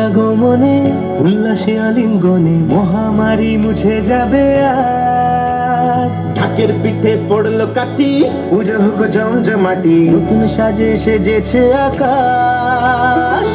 আগমনে উল্লাসে আলিঙ্গনে মহামারী মুছে যাবে আজ। ঢাকের পিঠে পড়লো কাঠি, পুজো হোক জমজমাটি, নতুন সাজে সেজেছে আকাশ।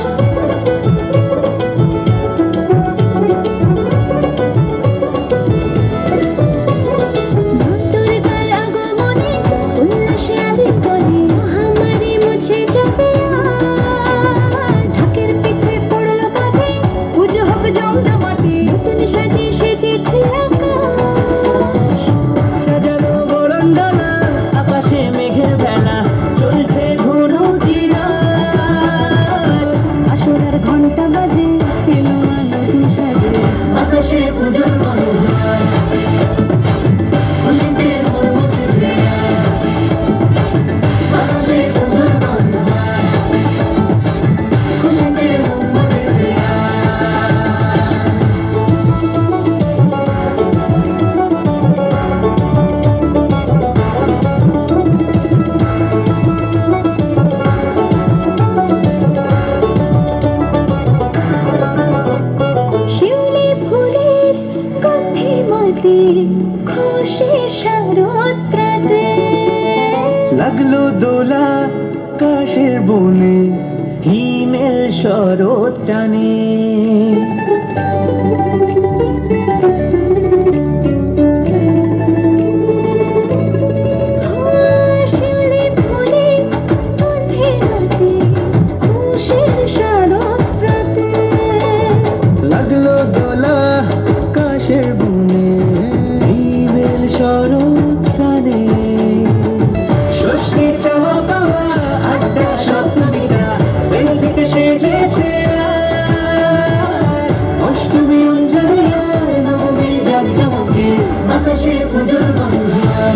লাগলো দোলা কাশের বনে, হিমেল শরৎ টানে। লাগলো দোলা কাশের বনে, হিমেল শরৎ টানে। ষষ্ঠী চাওয়া পাওয়া আড্ডা সপ্তমীরা সেলফিতে সেজেছে অষ্টমী অঞ্জলি নবমী জাকজমকে আকাশে পুজোর বন্ধুরা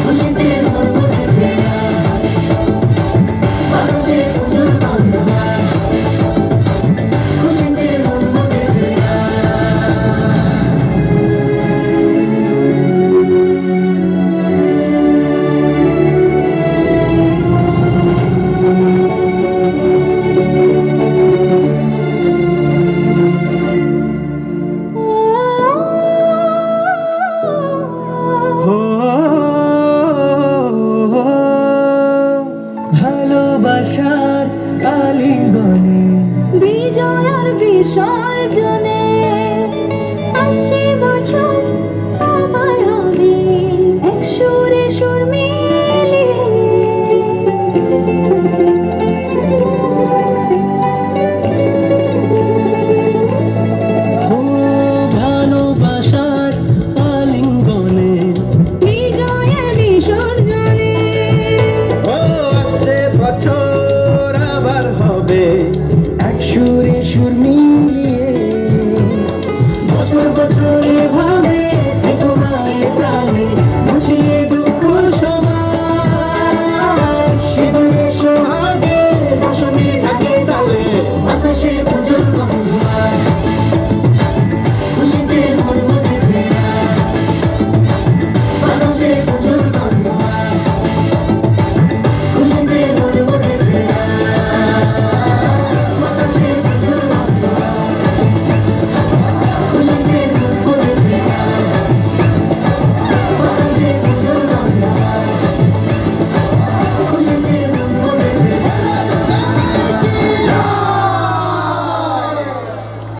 খুশিতে মন বসেছে আকাশে পুজোর বন্ধুরা খুশিতে মন বসেছে। ভালোবাসার আলিঙ্গনে বিজয় আর বিসর্জনে আসছে বছর